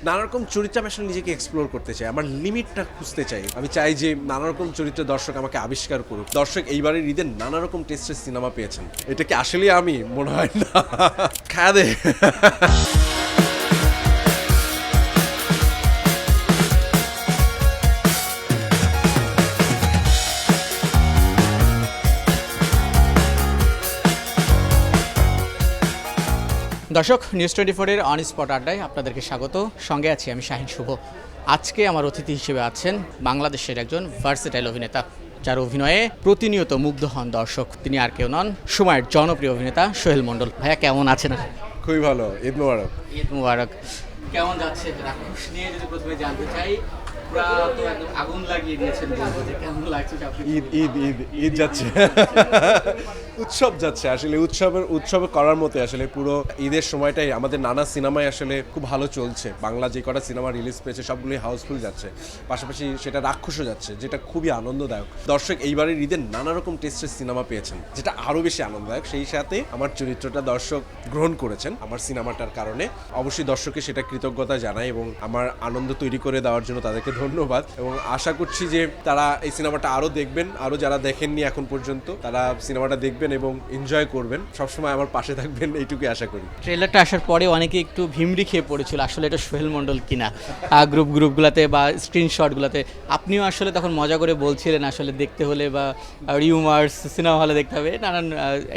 নানা রকম চরিত্রে আমি আসলে নিজেকে এক্সপ্লোর করতে চাই, আমার লিমিটটা খুঁজতে চাই। আমি চাই যে নানা রকম চরিত্রে দর্শক আমাকে আবিষ্কার করুক। দর্শক এইবারের ঈদে নানা রকম টেস্টের সিনেমা পেয়েছেন, এটা কি আসলে আমি মনে হয় না। খায়া দে। দর্শক, নিউজ 24-এর অন স্পট আড্ডায় আপনাদেরকে স্বাগত। সঙ্গে আছি আমি শাহিন শুভ। আজকে আমার অতিথি হিসেবে আছেন বাংলাদেশের একজন ভার্সেটাইল অভিনেতা, যার অভিনয়ে প্রতিনিয়ত মুগ্ধ হন দর্শক। তিনি আর কেউ নন, সময়ের জনপ্রিয় অভিনেতা সোহেল মণ্ডল। ভাইয়া কেমন আছেন? খুবই ভালো, ঈদ মোবারক। ঈদ মুবারক। কেমন যাচ্ছে রাক্ষস নিয়ে যদি প্রথমে জানতে চাই? পুরা তো একদম আগুন লাগিয়ে দিয়েছেন, বলবো যে কেমন লাগছে আপনি? ঈদ ঈদ ঈদ ঈদ যাচ্ছে, উৎসব যাচ্ছে। আসলে উৎসব করার মতো আসলে পুরো ঈদের সময়টাই আমাদের নানা সিনেমায় আসলে খুব ভালো চলছে। বাংলা যে কটা সিনেমা রিলিজ পেয়েছে সবগুলোই হাউসফুল যাচ্ছে, পাশাপাশি সেটা রাক্ষসও যাচ্ছে, যেটা খুবই আনন্দদায়ক। দর্শক এইবারের ঈদের নানা রকম টেস্টের সিনেমা পেয়েছেন, যেটা আরও বেশি আনন্দদায়ক। সেই সাথে আমার চরিত্রটা দর্শক গ্রহণ করেছেন আমার সিনেমাটার কারণে। অবশ্যই দর্শককে সেটা কৃতজ্ঞতা জানাই এবং আমার আনন্দ তৈরি করে দেওয়ার জন্য তাদেরকে ধন্যবাদ। এবং আশা করছি যে তারা এই সিনেমাটা আরও দেখবেন, আরও যারা দেখেননি এখন পর্যন্ত তারা সিনেমাটা দেখবেন এবং এনজয় করবেন। সবসময় আমার পাশে থাকবেন, এইটুকুই আশা করি। ট্রেলারটা আসার পরে অনেকে একটু ভিমড়ি খেয়ে পড়েছিল আসলে এটা সোহেল মণ্ডল কিনা। গ্রুপগুলোতে বা স্ক্রিনশটগুলোতে আপনিও আসলে তখন মজা করে বলছিলেন আসলে দেখতে হলে বা রিউমার্স সিনেমা হলে দেখতে হবে, নানান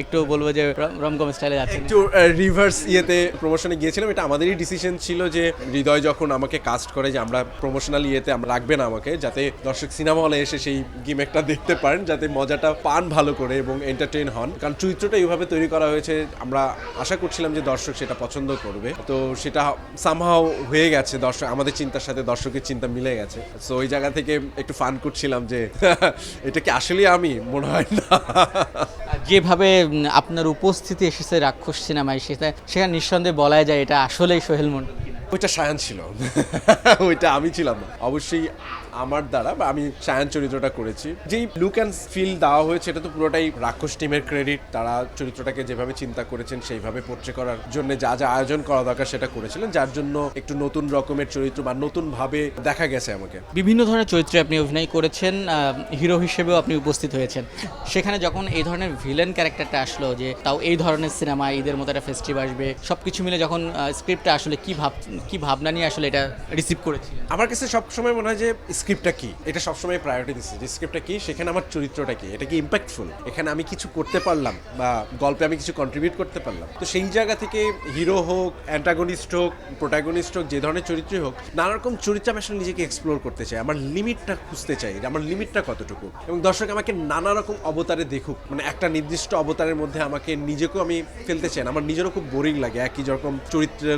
একটু বলবো যে রমকম স্টাইলে যাচ্ছে। একটু রিভার্স ইয়েতে প্রমোশনে গিয়েছিলাম। এটা আমাদেরই ডিসিশন ছিল যে হৃদয় যখন আমাকে কাস্ট করে যে আমরা প্রমোশনাল ইয়েতে আমরা রাখবে না আমাকে, যাতে দর্শক সিনেমা হলে এসে সেই গিমেকটা দেখতে পারেন, যাতে মজাটা পান ভালো করে এবং এন্টারটেইন হন। কারণ চরিত্রটা এইভাবে তৈরি করা হয়েছে, আমরা আশা করছিলাম যে দর্শক সেটা পছন্দ করবে। তো সেটা সামহাও হয়ে গেছে, দর্শক আমাদের চিন্তার সাথে দর্শকের চিন্তা মিলে গেছে। সো ওই জায়গা থেকে একটু ফান করছিলাম যে এটা কি আসলে আমি মনে হয় না। যেভাবে আপনার উপস্থিতি এসেছে রাক্ষস সিনেমায়, সেখানে নিঃসন্দেহে বলা যায় এটা আসলেই সোহেল মণ্ডল কিনা। ওইটা সায়ান ছিল, ওইটা আমি ছিলাম না। অবশ্যই আমার দ্বারা বা আমি সায়ান চরিত্রটা করেছি। যেই লুক অ্যান্ড ফিল দেওয়া হয়েছে এটা তো পুরোটাই রাক্ষস টিমের ক্রেডিট। তারা চরিত্রটাকে যেভাবে চিন্তা করেছেন সেইভাবে পোট্রে করার জন্য যা যা আয়োজন করা দরকার সেটা করেছিলেন, যার জন্য একটু নতুন রকমের চরিত্র বা নতুনভাবে দেখা গেছে আমাকে। বিভিন্ন ধরনের চরিত্রে আপনি অভিনয় করেছেন, হিরো হিসেবেও আপনি উপস্থিত হয়েছেন। সেখানে যখন এই ধরনের ভিলেন ক্যারেক্টারটা আসলো, যে তাও এই ধরনের সিনেমা, ঈদের মতো একটা ফেস্টিভ আসবে, সব কিছু মিলে যখন স্ক্রিপ্টটা আসলে কি ভাবনা নিয়ে আসলে এটা রিসিভ করেছি? আমার কাছে সবসময় মনে হয় যে স্ক্রিপ্টটা কি, এটা সবসময় প্রায়োরিটি দিচ্ছে যে স্ক্রিপ্টটা কি, সেখানে আমার চরিত্রটা কি, এটা কি ইম্প্যাক্টফুল, এখানে আমি কিছু করতে পারলাম বা গল্পে আমি কিছু কন্ট্রিবিউট করতে পারলাম। তো সেই জায়গা থেকে হিরো হোক, অ্যান্টাগনিস্ট হোক, প্রোটাগনিস্ট হোক, যে ধরনের চরিত্রই হোক, নানা রকম চরিত্রে আমি আসলে নিজেকে এক্সপ্লোর করতে চাই, আমার লিমিটটা খুঁজতে চাই যে আমার লিমিটটা কতটুকু। এবং দর্শক আমাকে নানা রকম অবতারে দেখুক, মানে একটা নির্দিষ্ট অবতারের মধ্যে আমাকে নিজেকেও আমি ফেলতে চাই না। আমার নিজেরও খুব বোরিং লাগে একই রকম চরিত্রে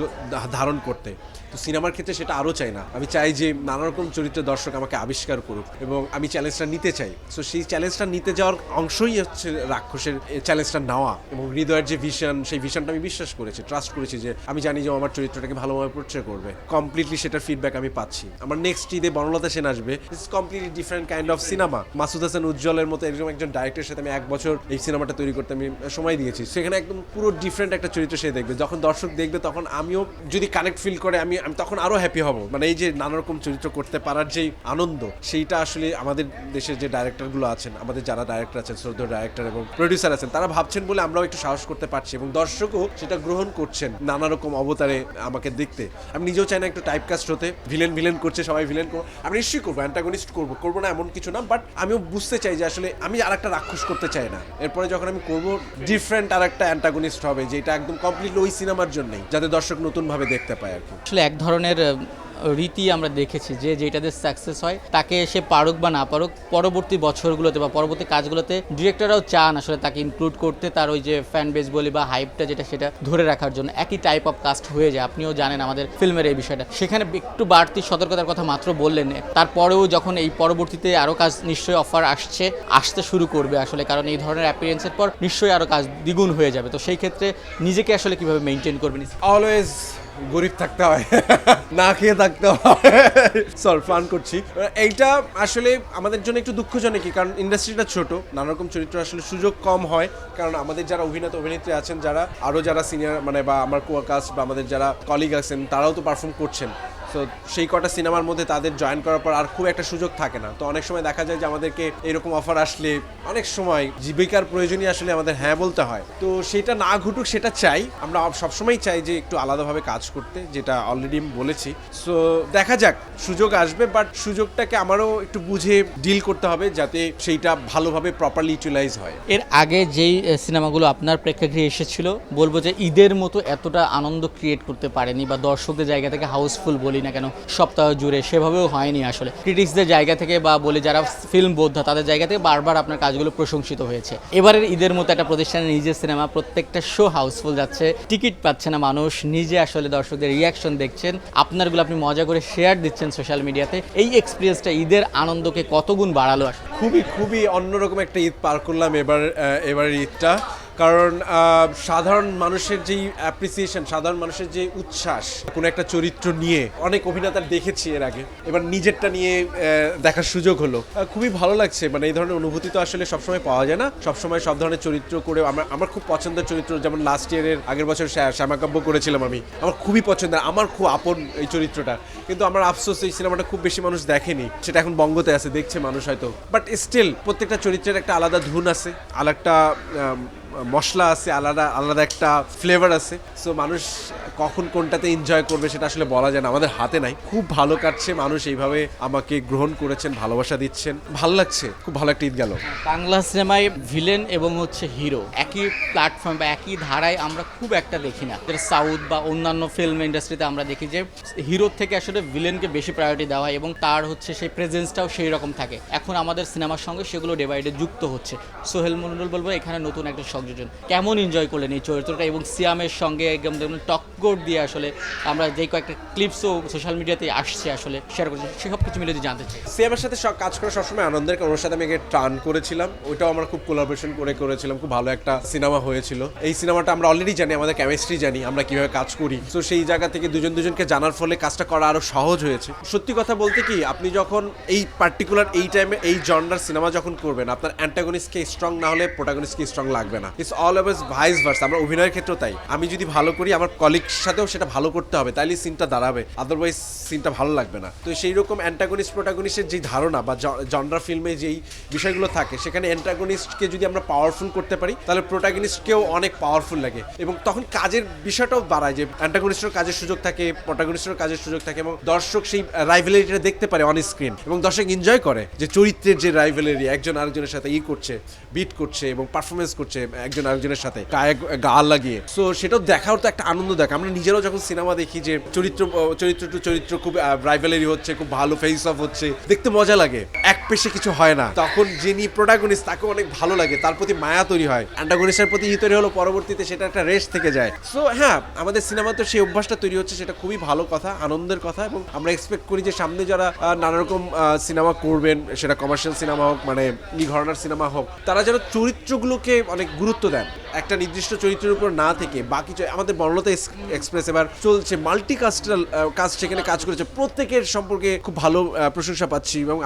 ধারণ করতে। তো সিনেমার ক্ষেত্রে সেটা আরও চাই না, আমি চাই যে নানা রকম চরিত্রে দর্শক আমাকে আবিষ্কার করুক এবং আমি চ্যালেঞ্জটা নিতে চাই। সো সেই চ্যালেঞ্জটা নিতে যাওয়ার অংশই হচ্ছে রাক্ষসের চ্যালেঞ্জটা নেওয়া। এবং হৃদয়ের যে ভিশন, সেই ভিশনটা আমি বিশ্বাস করেছি, ট্রাস্ট করেছি যে আমি জানি যে আমার চরিত্রটাকে ভালোভাবে পোর্ট্রে করবে। কমপ্লিটলি সেটার ফিডব্যাক আমি পাচ্ছি। আমার নেক্সট ঈদে বনলতা সেন আসবে, it's completely different kind of cinema. Masud Hasan উজ্জ্বলের মতো এরকম একজন ডাইরেক্টরের সাথে আমি 1 বছর এই সিনেমাটা তৈরি করতে আমি সময় দিয়েছি। সেখানে একদম পুরো ডিফারেন্ট একটা চরিত্র সে দেখবে। যখন দর্শক দেখবে তখন আমিও যদি কানেক্ট ফিল করে আমি তখন আরও হ্যাপি হব। মানে এই যে নানা রকম চরিত্র করতে পারার যেই আনন্দ, সেইটা আসলে আমাদের দেশের যে ডাইরেক্টরগুলো আছেন, আমাদের যারা ডাইরেক্টর আছেন, শ্রদ্ধেয় ডাইরেক্টর এবং প্রডিউসার আছেন, তারা ভাবছেন বলে আমরাও একটু সাহস করতে পারছি এবং দর্শকও সেটা গ্রহণ করছেন নানা রকম অবতারে আমাকে দেখতে। আমি নিজেও চাই না একটু টাইপকাস্ট হতে, ভিলেন করছে সবাই ভিলেন করবো, আমি নিশ্চয়ই করবো, অ্যান্টাগনিস্ট করবো না এমন কিছু না, বাট আমিও বুঝতে চাই যে আসলে আমি আর একটা রাক্ষস করতে চাই না। এরপরে যখন আমি করবো ডিফারেন্ট আর একটা অ্যান্টাগনিস্ট হবে, যেটা একদম কমপ্লিটলি ওই সিনেমার জন্যই, যাতে দর্শক নতুনভাবে দেখতে পায় আর কি। আসলে এক ধরনের রীতি আমরা দেখেছি যে যেটাতে সাকসেস হয় তাকে সে পারুক বা না পারুক, পরবর্তী বছরগুলোতে বা পরবর্তী কাজগুলোতে ডিরেক্টররাও চান আসলে তাকে ইনক্লুড করতে, তার ওই যে ফ্যান বেস বলি বা হাইপটা যেটা, সেটা ধরে রাখার জন্য। একই টাইপ অফ কাস্ট হয়ে যায়, আপনিও জানেন আমাদের ফিল্মের এই বিষয়টা। সেখানে একটু বাড়তি সতর্কতার কথা মাত্র বললেন, তারপরেও যখন এই পরবর্তীতে আরও কাজ নিশ্চয়ই অফার আসতে শুরু করবে আসলে, কারণ এই ধরনের অ্যাপিয়ারেন্সের পর নিশ্চয়ই আরও কাজ দ্বিগুণ হয়ে যাবে। তো সেই ক্ষেত্রে নিজেকে আসলে কিভাবে মেনটেন করবেন? অলওয়েজ গরিব থাকতে হয়, না খেয়ে থাকতে হয়। ফান করছি। এইটা আসলে আমাদের জন্য একটু দুঃখজনকই, কারণ ইন্ডাস্ট্রিটা ছোট, নানা রকম চরিত্র আসলে সুযোগ কম হয়। কারণ আমাদের যারা অভিনেত্রী আছেন, যারা আরও যারা সিনিয়র মানে বা আমার কোয়াকাস্ট বা আমাদের যারা কলিগ আছেন, তারাও তো পারফর্ম করছেন। সো সেই কটা সিনেমার মধ্যে তাদের জয়েন করার পর আর খুব একটা সুযোগ থাকে না। তো অনেক সময় দেখা যায় যে আমাদেরকে এরকম অফার আসলে অনেক সময় জীবিকার প্রয়োজনই আসলে আমাদের হ্যাঁ বলতে হয়। তো সেটা না ঘটুক সেটা চাই, আমরা সবসময় চাই যে একটু আলাদাভাবে কাজ করতে, যেটা অলরেডি আমি বলেছি। সো দেখা যাক, সুযোগ আসবে, বাট সুযোগটাকে আমারও একটু বুঝে ডিল করতে হবে যাতে সেইটা ভালোভাবে প্রপারলি ইউটিলাইজ হয়। এর আগে যেই সিনেমাগুলো আপনার প্রেক্ষাগৃহে এসেছিল, বলবো যে ঈদের মতো এতটা আনন্দ ক্রিয়েট করতে পারেনি, বা দর্শকদের জায়গা থেকে হাউসফুল বলি না কেন সপ্তাহ জুড়ে, সেভাবেও হয়নি আসলে। ক্রিটিক্সদের জায়গা থেকে বা বলি যারা ফিল্ম বোদ্ধা তাদের জায়গা থেকে বারবার আপনার কাজগুলো প্রশংসিত হয়েছে। এবারের ঈদের মতো একটা প্রতিষ্ঠানের নিজের সিনেমা, প্রত্যেকটা শো হাউসফুল যাচ্ছে, টিকিট পাচ্ছে না মানুষ, নিজে আসলে দর্শকদের রিয়াকশন দেখছেন, আপনারগুলো আপনি মজা করে শেয়ার দিচ্ছেন সোশ্যাল মিডিয়াতে। এই এক্সপিরিয়েন্সটা ঈদের আনন্দকে কত গুণ বাড়ালো আসলে? খুবই খুবই অন্যরকম একটা ঈদ পার করলাম এবারের ঈদটা। কারণ সাধারণ মানুষের যেই অ্যাপ্রিসিয়েশন, সাধারণ মানুষের যে উচ্ছ্বাস কোনো একটা চরিত্র নিয়ে, অনেক অভিনেতার দেখেছি এর আগে, এবার নিজেরটা নিয়ে দেখার সুযোগ হলো, খুবই ভালো লাগছে। মানে এই ধরনের অনুভূতি তো আসলে সবসময় পাওয়া যায় না, সবসময় সব ধরনের চরিত্র করে। আমার খুব পছন্দের চরিত্র, যেমন লাস্ট ইয়ারের আগের বছর শ্যামাকাব্য করেছিলাম আমি, আমার খুবই পছন্দের, আমার খুব আপন এই চরিত্রটা। কিন্তু আমার আফসোস এই সিনেমাটা খুব বেশি মানুষ দেখেনি, সেটা এখন বঙ্গতে আছে, দেখছে মানুষ হয়তো, বাট স্টিল প্রত্যেকটা চরিত্রের একটা আলাদা ধুন আছে, আলাদা মশলা আছে, আলাদা আলাদা একটা ফ্লেভার আছে। সো মানুষ কখন কোনটাতে এনজয় করবে সেটা আসলে বলা যায় না, আমাদের হাতে নাই। খুব ভালো কাটছে, মানুষ এইভাবে আমাকে গ্রহণ করেছেন, ভালোবাসা দিচ্ছেন, ভালো লাগছে, খুব ভালো একটা ঈদ গেল। বাংলা সিনেমায় ভিলেন এবং হচ্ছে হিরো একই প্ল্যাটফর্ম বা একই ধারায় আমরা খুব একটা দেখি না, যেটা সাউথ বা অন্যান্য ফিল্ম ইন্ডাস্ট্রিতে আমরা দেখি যে হিরোর থেকে আসলে ভিলেনকে বেশি প্রায়োরিটি দেওয়া হয় এবং তার হচ্ছে সেই প্রেজেন্সটাও সেই রকম থাকে। এখন আমাদের সিনেমার সঙ্গে সেগুলো ডিভাইডে যুক্ত হচ্ছে। সোহেল মন্ডল বলবো এখানে নতুন একটা সংযোজন, কেমন এনজয় করলেন এই চরিত্রটা? এবং সিয়ামের সঙ্গে একদম টক্কর দিয়ে আসলে আমরা যেই কয়েকটা ক্লিপসও সোশ্যাল মিডিয়াতে আসছে আসলে শেয়ার করছি, সেসব কিছু মিলে জানতে চাই। সিয়ামের সাথে কাজ করা সবসময় আনন্দের, কারণ ওর সাথে আমি আগে টার্ন করেছিলাম, ওইটাও আমরা খুব কোলাবোরেশন করেছিলাম, খুব ভালো একটা সিনেমা হয়েছিল। এই সিনেমাটা আমরা অলরেডি জানি, আমাদের কেমিস্ট্রি জানি, আমরা কিভাবে কাজ করি। তো সেই জায়গা থেকে দুজনকে জানার ফলে কাজটা করা আরো সহজ হয়েছে। সত্যি কথা বলতে কি, আপনি যখন এই পার্টিকুলার এই টাইমে এই জনরার সিনেমা যখন করবেন, আপনার অ্যান্টাগনিস্টকে স্ট্রং না হলে প্রোটাগনিস্টকে স্ট্রং লাগবে না। It's all about vice versa. আমরা অভিনয়ের ক্ষেত্রেও তাই, আমি যদি ভালো করি আমার কলিগের সাথেও সেটা ভালো করতে হবে, তাইলে সিনটা দাঁড়াবে, আদারওয়াইজ সিনটা ভালো লাগবে না। তো সেই রকম অ্যান্টাগনিস্ট প্রোটাগনিস্টের যে ধারণা বা জনরা ফিল্মে যেই বিষয়গুলো থাকে, সেখানে অ্যান্টাগনিস্টকে যদি আমরা পাওয়ারফুল করতে পারি তাহলে প্রোটাগনিস্টকেও অনেক পাওয়ারফুল লাগে, এবং তখন কাজের বিষয়টাও বাড়ায়, যে অ্যান্টাগনিস্টের কাজের সুযোগ থাকে, প্রোটাগনিস্টের কাজের সুযোগ থাকে, এবং দর্শক সেই রাইভেলারিটা দেখতে পারে অন স্ক্রিন, এবং দর্শক এনজয় করে যে চরিত্রের যে রাইভেলারি, একজন আরেকজনের সাথে করছে, বিট করছে এবং পারফরমেন্স করছে একজন আরেকজনের সাথে গায়ে গা লাগিয়ে। সো সেটাও দেখার তো একটা আনন্দ দেখা। আমরা নিজেরাও যখন সিনেমা দেখি যে চরিত্র টু চরিত্র খুব রাইভেলারি হচ্ছে, খুব ভালো ফেস অফ হচ্ছে, দেখতে মজা লাগে, এক পেশে কিছু হয় না, তখন যিনি প্রোটাগনিস্ট তাকে অনেক ভালো লাগে, তার প্রতি মায়া তৈরি হয়, অ্যান্টাগনিস্টের প্রতি তৈরি হলো, পরবর্তীতে সেটা একটা রেস্ট থেকে যায়। সো হ্যাঁ, আমাদের সিনেমাতে সেই অভ্যাসটা তৈরি হচ্ছে, সেটা খুবই ভালো কথা, আনন্দের কথা, এবং আমরা এক্সপেক্ট করি যে সামনে যারা নানা রকম সিনেমা করবেন, সেটা কমার্শিয়াল সিনেমা হোক, মানে এই ঘরানার সিনেমা হোক, তারা যেন চরিত্রগুলোকে অনেক গুরুত্ব দেন, একটা নির্দিষ্ট চরিত্রের উপর না থেকে বাকি আমাদের বনলতা এক্সপ্রেস এবার চলছে, মাল্টিকাস্টাল কাজ সেখানে কাজ করেছে, প্রত্যেকের সম্পর্কে খুব ভালো প্রশংসা পাচ্ছি, এবং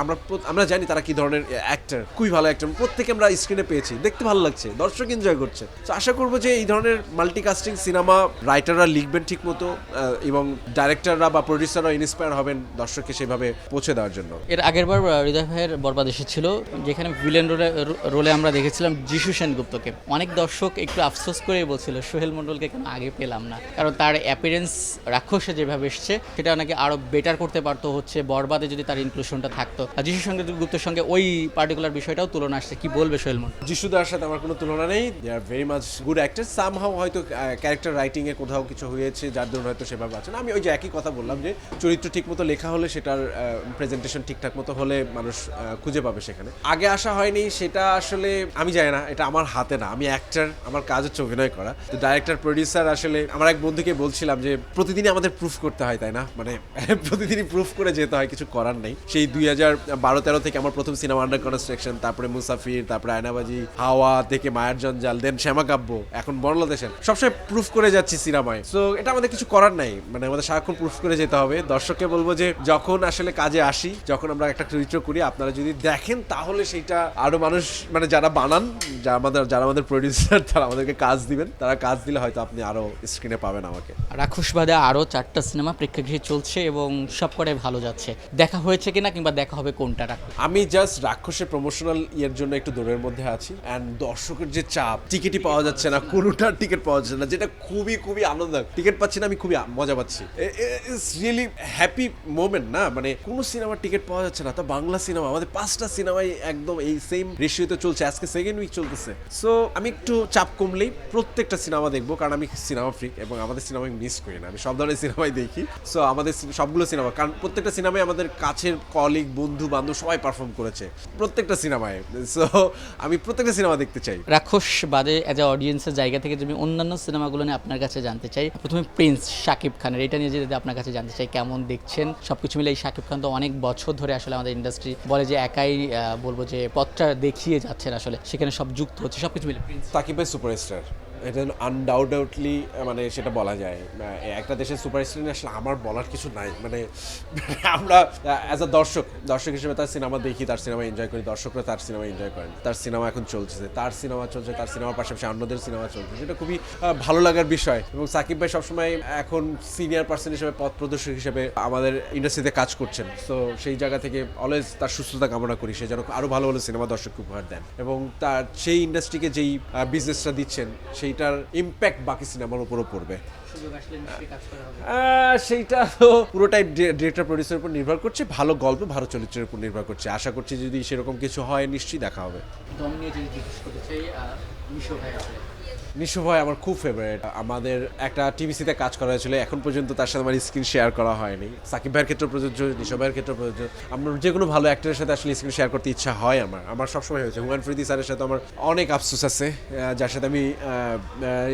আমরা জানি তারা কি ধরনের অ্যাক্টর, খুবই ভালো অ্যাক্টর, প্রত্যেকে আমরা স্ক্রিনে পেয়েছি, দেখতে ভালো লাগছে, দর্শক এনজয় করছে। তো আশা করবো যে এই ধরনের মাল্টিকাস্টিং সিনেমা রাইটাররা লিখবেন ঠিক মতো, এবং ডাইরেক্টররা বা প্রডিউসাররা ইন্সপায়ার হবেন দর্শককে সেভাবে পৌঁছে দেওয়ার জন্য। এর আগের বার হৃদয় ভাইয়ের বরবাদ এসেছিল, যেখানে ভিলেন রোলে আমরা দেখেছিলাম যিশু সেনগুপ্তকে। অনেক দর্শক একটু আফসোস করেই বলছিল সোহেল মন্ডলকে কেন আগে পেলাম না, কারণ তার অ্যাপিয়ারেন্স রাক্ষসে যেভাবে এসছে সেটা নাকি আরো বেটার করতে পারতো হচ্ছে বরবাদে যদি তার ইনক্লুশনটা থাকতো। আর যিশু সেনগুপ্তের সঙ্গে ওই পার্টিকুলার বিষয়টাও তুলনা আসছে, কি বলবে সোহেল মন্ডল? যিশুদার সাথে আমার কোনো তুলনা নেই, they are very much good actor. Somehow হয়তো ক্যারেক্টার রাইটিং এ কোথাও কিছু হয়েছে যার জন্য হয়তো সেভাবে আছে না। আমি ওই যে একই কথা বললাম যে চরিত্র ঠিক মতো লেখা হলে, সেটার প্রেজেন্টেশন ঠিকঠাক মতো হলে মানুষ খুঁজে পাবে সেখানে। আগে আসা হয়নি সেটা আসলে আমি জানি না, এটা আমার হাতে না, আমি অ্যাক্টর, আমার কাজ হচ্ছে অভিনয় করা। তো ডাইরেক্টর প্রডিউসার আসলে, আমার এক বন্ধুকে বলছিলাম যে প্রতিদিনই আমাদের প্রুফ করতে হয়, তাই না, মানে প্রতিদিনই প্রুফ করে যেতে হয়, কিছু করার নেই। সেই 2012-13 থেকে আমার প্রথম সিনেমা আন্ডার কনস্ট্রাকশন, তারপরে মুসাফির, তারপরে আয়নাবাজি, হাওয়া থেকে মায়ার জঞ্জাল, দেন শ্যামাকাব্য, এখন বনলতা, সবসময় প্রুফ করে যাচ্ছি সিনেমায়। সো এটা আমাদের কিছু করার নাই, মানে আমাদের সারাক্ষণ প্রুফ করে যেতে হবে। দর্শককে বলবো যে যখন আসলে কাজে আসি, যখন আমরা একটা চরিত্র করি, আপনারা যদি দেখেন তাহলে সেইটা আরো মানুষ, মানে যারা বানান, যারা আমাদের প্রডিউসার, তারা আমাদেরকে কাজ দিবেন, তারা কাজ দিলে হয়তো আপনি আরো স্ক্রিনে পাবেন না আমাকে। রাক্ষস বাদে আরও 4টা সিনেমা প্রেক্ষাগৃহে চলছে এবং সব কটাই ভালো যাচ্ছে, দেখা হয়েছে কিনা কিংবা দেখা হবে কোনটা? আমি জাস্ট রাক্ষসের প্রমোশনাল ইয়ের জন্য একটু দৌড়ের মধ্যে আছি, অ্যান্ড দর্শকের যে চাপ, টিকিটই পাওয়া যাচ্ছে না, কোনোটার টিকিট পাওয়া যাচ্ছে না, যেটা খুবই খুবই আনন্দ। টিকিট পাচ্ছি না, আমি খুবই মজা পাচ্ছি। ইটস রিয়েলি হ্যাপি মোমেন্ট না, মানে কোনো সিনেমার টিকিট পাওয়া যাচ্ছে না, তা বাংলা সিনেমা আমাদের 5টা সিনেমাই একদম এই সেম রেশিওতে চলছে, আজকে সেকেন্ড উইক চলতেছে। সো আমি একটু চাপ কমলেই প্রত্যেকটা সিনেমা দেখবো, কারণ আমি সিনেমা ফ্রিক এবং আমাদের সিনেমা মিস করি না, আমি সব ধরনের সিনেমাই দেখি। সো আমাদের সবগুলো সিনেমা, কারণ প্রত্যেকটা সিনেমায় আমাদের কাছের কলিগ, বন্ধু বান্ধব সবাই পারফর্ম করেছে প্রত্যেকটা সিনেমায়। সো আমি প্রত্যেকটা সিনেমা দেখতে চাই। রাক্ষস বাদে অ্যাজ এ অডিয়েন্সের জায়গা থেকে যদি অন্যান্য সিনেমাগুলো নিয়ে আপনার কাছে জানতে চাই, প্রথমে প্রিন্স শাকিব খানের এটা নিয়ে যদি আপনার কাছে জানতে চাই, কেমন দেখছেন সবকিছু মিলে? এই শাকিব খান তো অনেক বছর ধরে আসলে আমাদের ইন্ডাস্ট্রি বলে যে একাই বলবো যে পথটা দেখিয়ে যাচ্ছেন, আসলে সেখানে সব যুক্ত হচ্ছে সবকিছু মিলে প্রিন্স। সাকিব ভাই সুপারস্টার, এটা আনডাউটেডলি মানে সেটা বলা যায়। একটা দেশের সুপারস্টার নিয়ে আসলে আমার বলার কিছু নাই, মানে আমরা অ্যাজ আ দর্শক হিসেবে তার সিনেমা দেখি, তার সিনেমা এনজয় করি, দর্শকরা তার সিনেমা এনজয় করেন। তার সিনেমা এখন চলছে, তার সিনেমার পাশাপাশি অন্যদের সিনেমা চলছে, যেটা খুবই ভালো লাগার বিষয়। এবং সাকিব ভাই সবসময় এখন সিনিয়র পার্সন হিসেবে, পথ প্রদর্শক হিসেবে আমাদের ইন্ডাস্ট্রিতে কাজ করছেন। তো সেই জায়গা থেকে অলওয়েজ তার সুস্থতা কামনা করি, সে যেন আরও ভালো ভালো সিনেমা দর্শককে উপহার দেন, এবং তার সেই ইন্ডাস্ট্রিকে যেই বিজনেসটা দিচ্ছেন সেইটার ইম্প্যাক্ট বাকি সিনেমার উপরও পড়বে। সেইটা তো পুরোটাই ডিরেক্টর প্রডিউসারের উপর নির্ভর করছে, ভালো গল্প ভালো চরিত্রের উপর নির্ভর করছে। আশা করছি যদি সেরকম কিছু হয় নিশ্চয়ই দেখা হবে। নিশো ভাই আমার খুব ফেভারিট, আমাদের একটা টিভিসিতে কাজ করা হয়েছিল, এখন পর্যন্ত তার সাথে আমার স্ক্রিন শেয়ার করা হয়নি। সাকিব ভাইয়ের ক্ষেত্রে প্রযোজ্য, নিশো ভাইয়ের ক্ষেত্রে প্রযোজ্য। আমরা যে কোনো ভালো অ্যাক্টরের সাথে আসলে স্ক্রিন শেয়ার করতে ইচ্ছা হয় আমার সবসময় হয়েছে। হুমায়ুন ফরিদি স্যারের সাথে আমার অনেক আফসোস আছে, যার সাথে আমি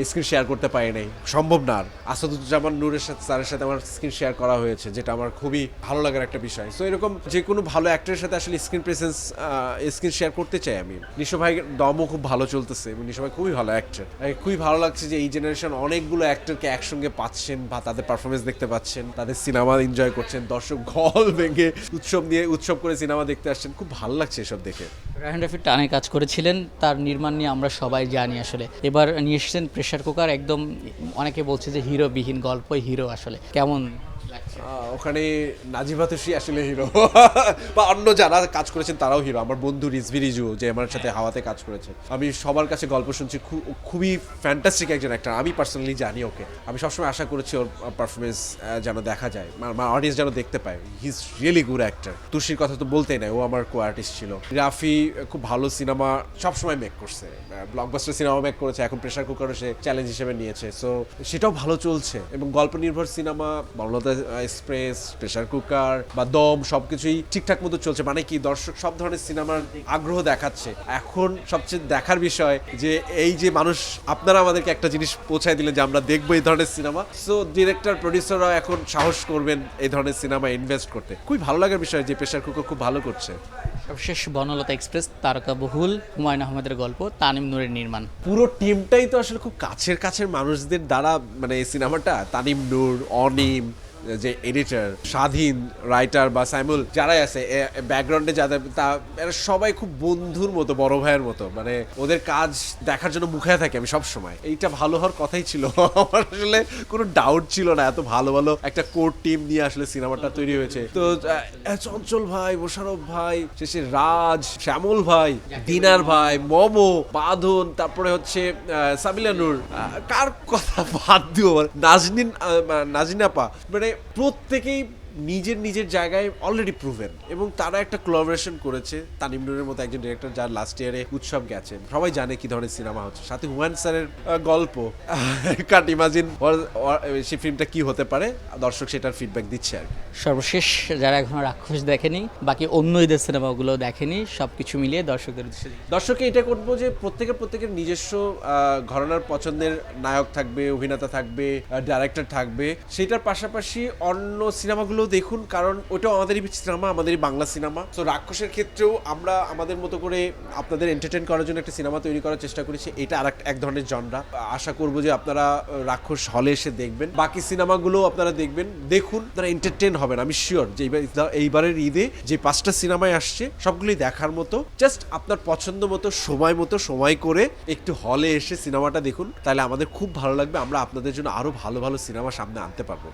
স্ক্রিন শেয়ার করতে পারি নাই, সম্ভব না। আর আসাদুজ্জামান নূরের সাথে স্যারের সাথে আমার স্ক্রিন শেয়ার করা হয়েছে, যেটা আমার খুবই ভালো লাগার একটা বিষয়। সো এরকম যে কোনো ভালো অ্যাক্টরের সাথে আসলে স্ক্রিন প্রেজেন্স, স্ক্রিন শেয়ার করতে চাই আমি। নিশো ভাইয়ের দমও খুব ভালো চলতেছে এবং নিশো ভাই খুবই ভালো অ্যাক্টর। খুবই ভালো লাগছে যে এই জেনারেশন অনেকগুলো অ্যাক্টরকে একসঙ্গে পাচ্ছেন, বা তাদের পারফরমেন্স দেখতে পাচ্ছেন, তাদের সিনেমা এনজয় করছেন, দর্শক গল ভেঙে উৎসব করে সিনেমা দেখতে আসছেন। খুব ভালো লাগছে এসব দেখে। রায়হান রাফি টানে কাজ করেছিলেন, তার নির্মাণ নিয়ে আমরা সবাই জানি। আসলে এবার নিয়ে এসেছেন প্রেসার কুকার, একদম অনেকে বলছে যে হিরোবিহীন গল্পই হিরো, আসলে কেমন লাগছে? ওখানে নাজিবা তুষি আসলে হিরো, বা অন্য যারা কাজ করেছেন তারাও হিরো। আমার বন্ধু রিজভি রিজু, যে আমার সাথে হাওয়াতে কাজ করেছে, আমি সবার কাছে গল্প শুনছি, খুবই ফ্যান্টাস্টিক একজন অ্যাক্টর। আমি পার্সোনালি জানি ওকে, আমি সবসময় আশা করেছি ওর পারফরমেন্স যেন দেখা যায়, অডিয়েন্স যেন দেখতে পায়। He is really good actor. তুষির কথা তো বলতেই নাই, ও আমার কো আর্টিস্ট ছিল। রাফি খুব ভালো সিনেমা সবসময় মেক করছে, ব্লকবাস্টার সিনেমা মেক করেছে, এখন প্রেসার কুকারও সে চ্যালেঞ্জ হিসেবে নিয়েছে। সো সেটাও ভালো চলছে, এবং গল্প নির্ভর cinema, Banalata express, pressure cooker বা দম সবকিছুই ঠিকঠাক মতো চলছে। মানে কি, দর্শক সব ধরনের সিনেমার আগ্রহ দেখাচ্ছে। এখন সবচেয়ে দেখার বিষয় যে এই যে মানুষ, আপনারা আমাদেরকে একটা জিনিস পৌঁছায় দিলেন যে আমরা দেখবো এই ধরনের সিনেমা। সো ডিরেক্টর প্রডিউসাররা এখন সাহস করবেন এই ধরনের সিনেমা ইনভেস্ট করতে। খুবই ভালো লাগার বিষয় যে প্রেসার কুকার খুব ভালো করছে। সর্বশেষ বনলতা এক্সপ্রেস, তারকা বহুল, হুমায়ুন আহমেদের গল্প, তানিম নূরের নির্মাণ। পুরো টিমটাই তো আসলে খুব কাছের মানুষদের দ্বারা, মানে এই সিনেমাটা তানিম নূর, অনিম, যে এডিটর, স্বাধীন রাইটার বা সাইমুল যারাই আছে ব্যাকগ্রাউন্ডে, যাদের এরা সবাই খুব বন্ধুর মতো, বড় ভাইয়ের মতো। মানে ওদের কাজ দেখার জন্য মুখে থাকি আমি সব সময়। এইটা ভালো হওয়ার কথাই ছিল, আমার আসলে কোনো ডাউট ছিল না। এত ভালো একটা কোর টিম নিয়ে আসলে সিনেমাটা তৈরি হয়েছে। তো চঞ্চল ভাই, মোশারফ ভাই, শেষে রাজ, শ্যামল ভাই, দিনার ভাই, মমো, বাঁধন, তারপরে হচ্ছে সাবিলা নূর, কার কথা বাদ দিও, নাজনীন আপা, মানে প্রত্যেকেই নিজের জায়গায় অলরেডি প্রুভেন, এবং তারা একটা কোলাবোরেশন করেছে তানিম নূরের মতো একজন ডিরেক্টর, যার লাস্ট ইয়ারে উৎসব গেছেন। সবাই জানে কি ধরনের সিনেমা হচ্ছে, সাথে হুমায়ুন স্যারের গল্প। কাট ইমাজিন সেই ফিল্মটা কি হতে পারে, দর্শক সেটার ফিডব্যাক দিচ্ছে আর কি। সর্বশেষ যারা এখনো রাক্ষস দেখেনি, বাকি অন্য ঈদের সিনেমাগুলো দেখেনি, সবকিছু মিলিয়ে দর্শকদের দর্শককে এটা করবো যে প্রত্যেকের নিজস্ব ঘরানার পছন্দের নায়ক থাকবে, অভিনেতা থাকবে, ডাইরেক্টর থাকবে। সেটার পাশাপাশি অন্য সিনেমাগুলো হলেও দেখুন, কারণ ওটাও আমাদেরই সিনেমা, আমাদেরই বাংলা সিনেমা। তো রাক্ষসের ক্ষেত্রেও আমরা আমাদের মতো করে আপনাদের এন্টারটেইন করার জন্য একটা সিনেমা তৈরি করার চেষ্টা করেছি। এটা আর এক ধরনের জনরা। আশা করবো যে আপনারা রাক্ষস হলে এসে দেখবেন, বাকি সিনেমাগুলো আপনারা দেখবেন, দেখুন, আপনারা এন্টারটেইন হবেন। আমি শিওর যে এইবারের ঈদে যে 5টা সিনেমায় আসছে সবগুলোই দেখার মতো। জাস্ট আপনার পছন্দ মতো সময় করে একটু হলে এসে সিনেমাটা দেখুন, তাহলে আমাদের খুব ভালো লাগবে। আমরা আপনাদের জন্য আরো ভালো ভালো সিনেমা সামনে আনতে পারবো।